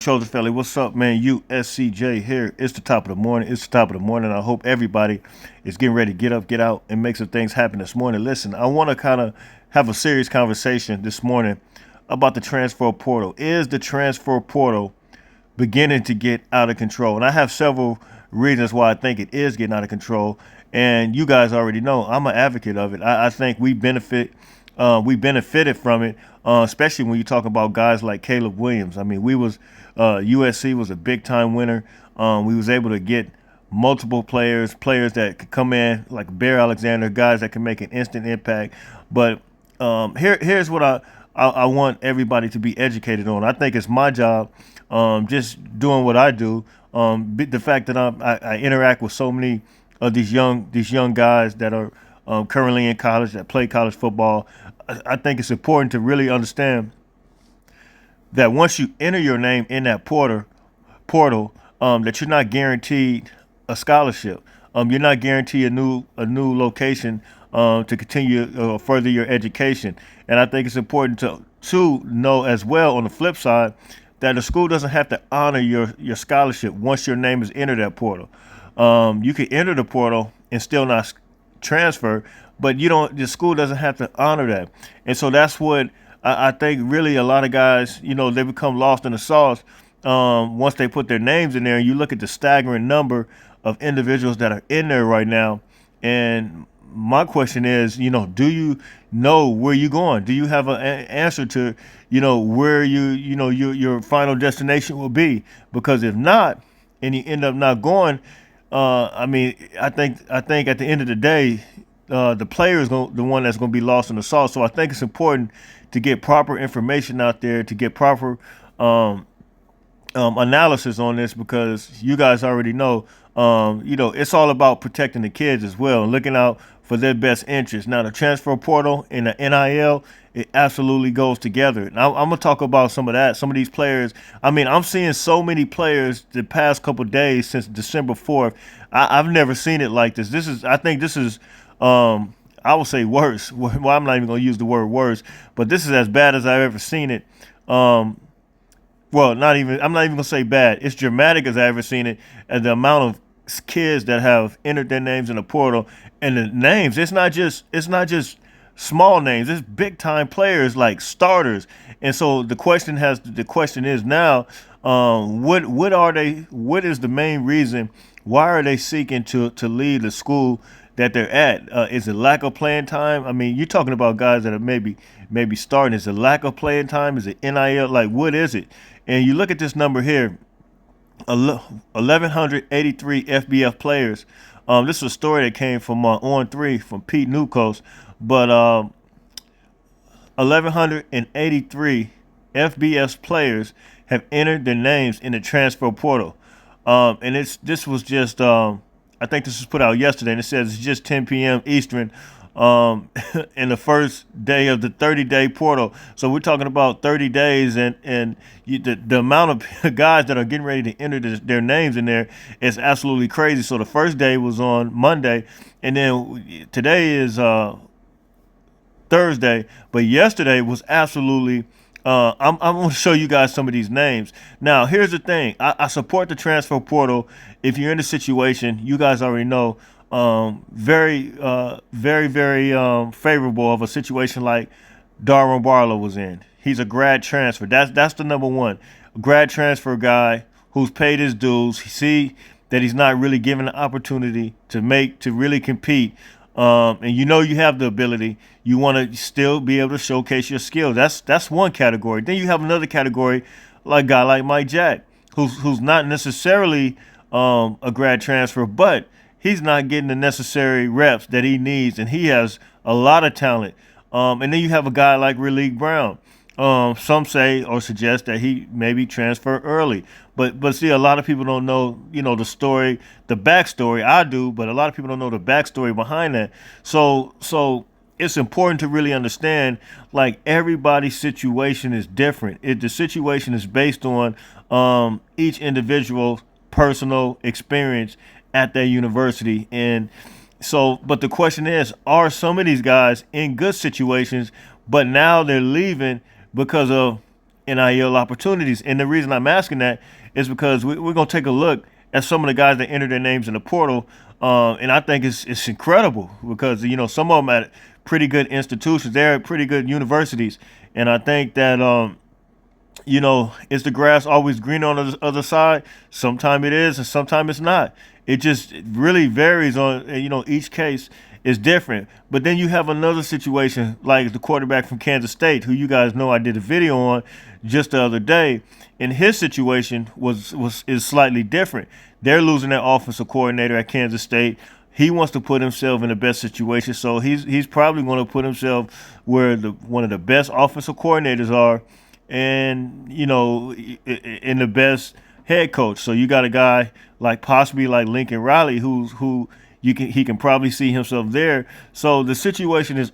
Chosen Family, what's up, man? USCJ here. It's the top of the morning. It's the top of the morning. I hope everybody is getting ready to get up, get out, and make some things happen this morning. Listen, I want to kind of have a serious conversation this morning about the transfer portal. Is the transfer portal beginning to get out of control? And I have several reasons why I think it is getting out of control. And you guys already know I'm an advocate of it. I think we benefited from it, especially when you talk about guys like Caleb Williams. I mean, USC was a big time winner. We was able to get multiple players that could come in like Bear Alexander, guys that can make an instant impact. But here's what I want everybody to be educated on. I think it's my job, just doing what I do. The fact that I interact with so many of these young guys that are currently in college that play college football. I think it's important to really understand that once you enter your name in that portal, that you're not guaranteed a scholarship. You're not guaranteed a new location to continue further your education. And I think it's important to know as well on the flip side that the school doesn't have to honor your scholarship once your name is entered that portal. You can enter the portal and still not transfer, but you don't. The school doesn't have to honor that, and so that's what I think. Really, a lot of guys, they become lost in the sauce once they put their names in there. And you look at the staggering number of individuals that are in there right now, and my question is, do you know where you're going? Do you have an answer to, where your final destination will be? Because if not, and you end up not going, I mean, I think at the end of the day, the player is the one that's going to be lost in the sauce. So I think it's important to get proper information out there, to get proper um, analysis on this, because you guys already know, it's all about protecting the kids as well and looking out for their best interests. Now, the transfer portal and the NIL, it absolutely goes together. And I'm gonna talk about some of that. Some of these players. I mean, I'm seeing so many players the past couple days since December 4th. I've never seen it like this. I think this is, I would say worse. Well, I'm not even gonna use the word worse, but this is as bad as I've ever seen it. Um, well, not even. I'm not even gonna say bad. It's dramatic as I ever seen it, and the amount of kids that have entered their names in the portal, and the names. It's not just small names. It's big time players like starters. And so the question is now, what are they? What is the main reason? Why are they seeking to leave the school that they're at? Is it lack of playing time? I mean, you're talking about guys that are maybe starting. Is it lack of playing time? Is it NIL? Like, what is it? And you look at this number here, 1,183 FBF players. This is a story that came from On3 from Pete Newcoast, but 1,183 FBS players have entered their names in the transfer portal. And this was just, I think this was put out yesterday, and it says it's just 10 p.m. Eastern, in the first day of the 30-day portal. So we're talking about 30 days, and the amount of guys that are getting ready to enter their names in there is absolutely crazy. So the first day was on Monday, and then today is Thursday, but yesterday was absolutely. I'm going to show you guys some of these names. Now, here's the thing. I support the transfer portal. If you're in a situation, you guys already know, very favorable of a situation like Darwin Barlow was in. He's a grad transfer. That's the number one grad transfer guy who's paid his dues. See that he's not really given the opportunity to really compete. And you have the ability. You want to still be able to showcase your skills. That's one category. Then you have another category, like a guy like Mike Jack, who's not necessarily a grad transfer, but he's not getting the necessary reps that he needs, and he has a lot of talent. And then you have a guy like Raleek Brown. Some say or suggest that he maybe transfer early, but see, a lot of people don't know, the story, the backstory. I do, but a lot of people don't know the backstory behind that. So it's important to really understand, like, everybody's situation is different. The situation is based on each individual's personal experience at their university. And so, but the question is, are some of these guys in good situations, but now they're leaving because of NIL opportunities. And the reason I'm asking that is because we're going to take a look at some of the guys that entered their names in the portal. And I think it's incredible because, some of them at pretty good institutions. They're at pretty good universities. And I think that, is the grass always green on the other side? Sometimes it is, and sometimes it's not. It just really varies on, each case is different. But then you have another situation like the quarterback from Kansas State, who you guys know I did a video on just the other day. And his situation is slightly different. They're losing their offensive coordinator at Kansas State. He wants to put himself in the best situation, so he's probably going to put himself where one of the best offensive coordinators are, and in the best head coach. So you got a guy like possibly like Lincoln Riley, who he can probably see himself there. So the situation is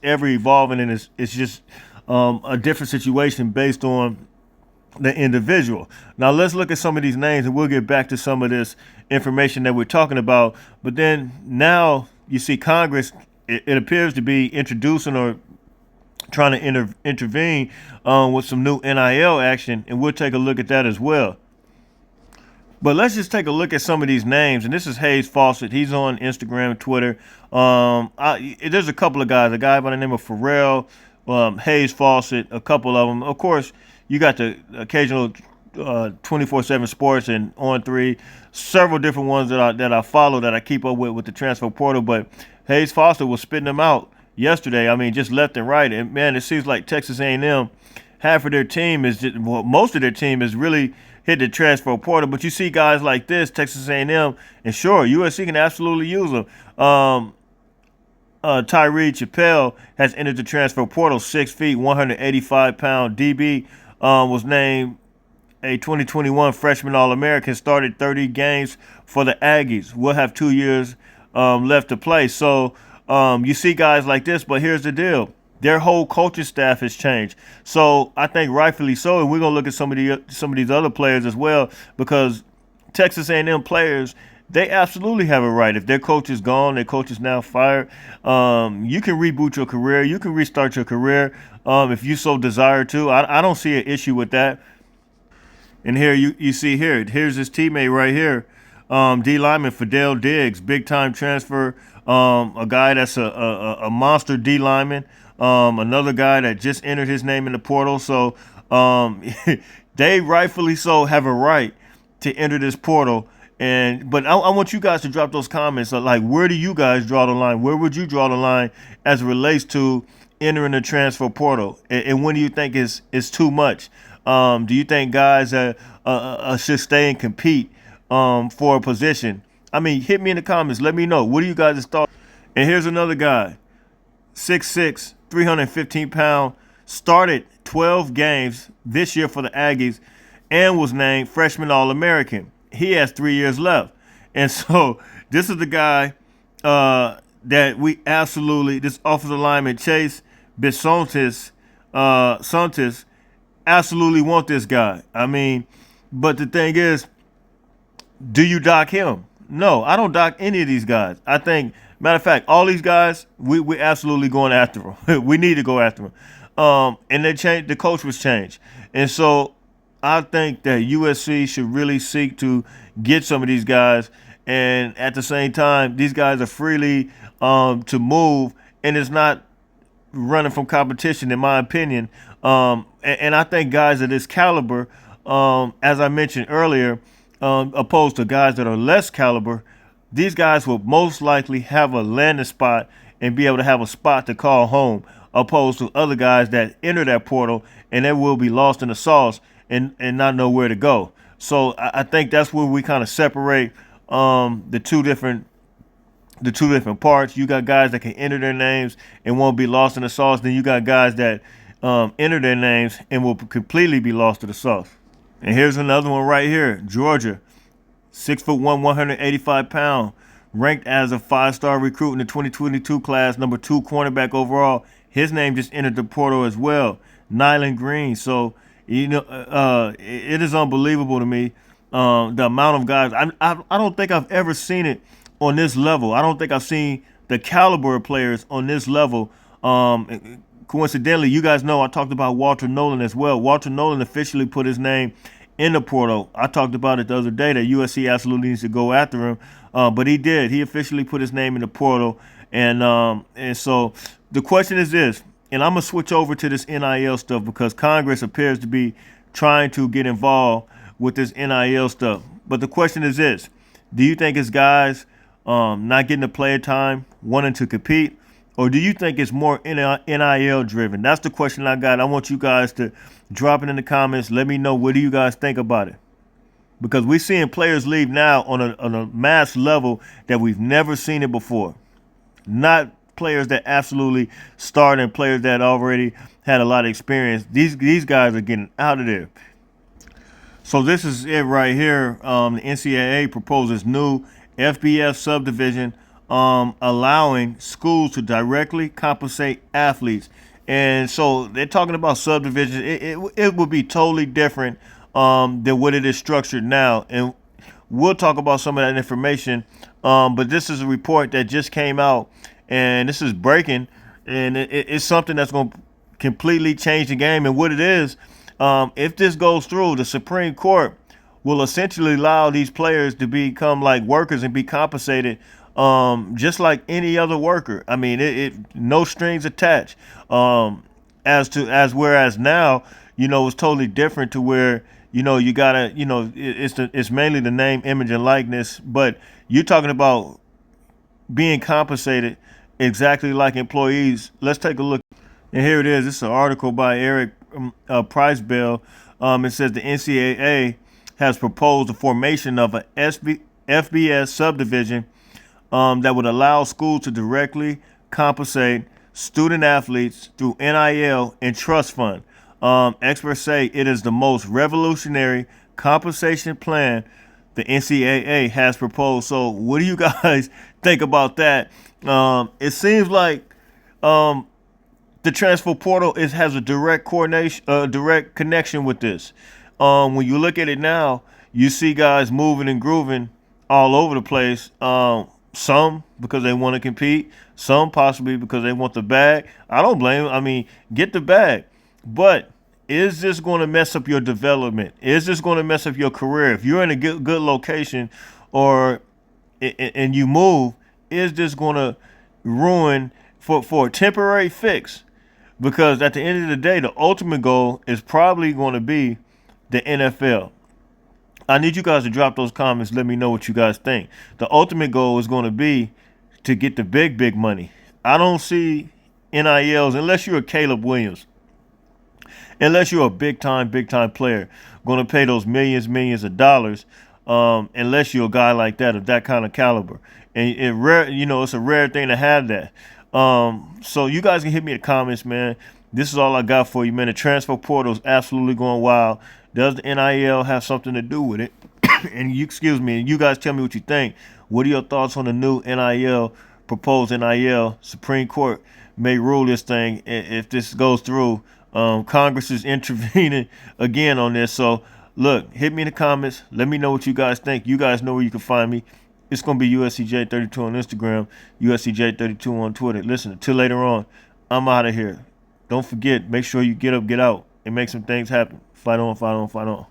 ever evolving, and it's just a different situation based on the individual. Now let's look at some of these names, and we'll get back to some of this information that we're talking about. But then now you see Congress, it appears to be introducing or trying to intervene with some new NIL action, and we'll take a look at that as well. But let's just take a look at some of these names, and this is Hayes Fawcett. He's on Instagram, Twitter. There's a couple of guys, a guy by the name of Pharrell, Hayes Fawcett, a couple of them. Of course, you got the occasional 24/7 Sports and On3, several different ones that I follow, that I keep up with the transfer portal. But Hayes Fawcett was spitting them out yesterday. I mean, just left and right. And man, it seems like Texas A&M, half of their team most of their team is really hit the transfer portal. But you see guys like this, Texas A&M, and sure, USC can absolutely use them. Tyree Chappelle has entered the transfer portal, 6 feet, 185-pound DB, was named a 2021 freshman All-American, started 30 games for the Aggies. We'll have 2 years left to play. So you see guys like this, but here's the deal. Their whole coaching staff has changed. So I think rightfully so, and we're going to look at some of these other players as well, because Texas A&M players, they absolutely have a right. If their coach is gone, their coach is now fired, you can reboot your career. You can restart your career if you so desire to. I don't see an issue with that. And here you see here's his teammate right here, D lineman Fidel Diggs, big time transfer, a guy that's a monster D lineman, another guy that just entered his name in the portal. So they rightfully so have a right to enter this portal. But I want you guys to drop those comments. Like, where do you guys draw the line? Where would you draw the line as it relates to entering the transfer portal? And when do you think is too much? Do you think guys should stay and compete for a position? I mean, hit me in the comments. Let me know. What do you guys' thoughts? And here's another guy, 6'6", 315-pound, started 12 games this year for the Aggies and was named freshman All-American. He has 3 years left. And so this is the guy that we absolutely, this offensive lineman, Chase Bisontis, Santis, absolutely want this guy. I mean, but the thing is, do you dock him? No, I don't dock any of these guys. I think, matter of fact, all these guys, we're absolutely going after them. We need to go after them. And the coach was changed. And so I think that USC should really seek to get some of these guys. And at the same time, these guys are freely to move, and it's not running from competition, in my opinion. And I think guys of this caliber, as I mentioned earlier, opposed to guys that are less caliber, these guys will most likely have a landing spot and be able to have a spot to call home, opposed to other guys that enter that portal and they will be lost in the sauce and not know where to go. So I think that's where we kind of separate the two different parts. You got guys that can enter their names and won't be lost in the sauce. Then you got guys that enter their names and will completely be lost to the sauce. And here's another one right here, Georgia, 6'1", 185-pound, ranked as a 5-star recruit in the 2022 class, number 2 cornerback overall. His name just entered the portal as well, Nyland Green. So it is unbelievable to me the amount of guys. I don't think I've ever seen it on this level. I don't think I've seen the caliber of players on this level coincidentally, you guys know I talked about Walter Nolan as well. Walter Nolan officially put his name in the portal. I talked about it the other day that USC absolutely needs to go after him, but he did. He officially put his name in the portal, and so the question is this, and I'm gonna switch over to this NIL stuff because Congress appears to be trying to get involved with this NIL stuff. But the question is this: do you think it's guys not getting the player time, wanting to compete, or do you think it's more NIL driven? That's the question I got. I want you guys to drop it in the comments. Let me know, what do you guys think about it? Because we're seeing players leave now on a mass level that we've never seen it before. Not players that absolutely started and players that already had a lot of experience. These guys are getting out of there. So this is it right here. The NCAA proposes new FBS subdivision allowing schools to directly compensate athletes. And so they're talking about subdivision. It would be totally different than what it is structured now. And we'll talk about some of that information. But this is a report that just came out, and this is breaking. And it's something that's going to completely change the game. And what it is, if this goes through, the Supreme Court will essentially allow these players to become like workers and be compensated just like any other worker. I mean, it no strings attached. Whereas now, it's totally different to where, you gotta, it's mainly the name, image, and likeness, but you're talking about being compensated exactly like employees. Let's take a look. And here it is. This is an article by Eric Pricebell. It says the NCAA has proposed the formation of a FBS subdivision that would allow schools to directly compensate student athletes through NIL and trust fund. Experts say it is the most revolutionary compensation plan the NCAA has proposed. So what do you guys think about that? It seems like the transfer portal has a direct connection with this. When you look at it now, you see guys moving and grooving all over the place. Some because they want to compete, some possibly because they want the bag. I don't blame them. I mean, get the bag. But is this going to mess up your development? Is this going to mess up your career? If you're in a good location and you move, is this going to ruin for a temporary fix? Because at the end of the day, the ultimate goal is probably going to be the NFL. I need you guys to drop those comments. Let me know what you guys think. The ultimate goal is going to be to get the big money. I don't see NILs, unless you're a Caleb Williams, unless you're a big time player, going to pay those millions of dollars, unless you're a guy like that, of that kind of caliber. And it's a rare thing to have that. So you guys can hit me in the comments, man. This is all I got for you, man. The transfer portal is absolutely going wild. Does the NIL have something to do with it? And you guys tell me what you think. What are your thoughts on the new proposed NIL? Supreme Court may rule this thing if this goes through. Congress is intervening again on this. So look, hit me in the comments. Let me know what you guys think. You guys know where you can find me. It's going to be USCJ32 on Instagram, USCJ32 on Twitter. Listen, until later on, I'm out of here. Don't forget, make sure you get up, get out, and make some things happen. Fight on, fight on, fight on.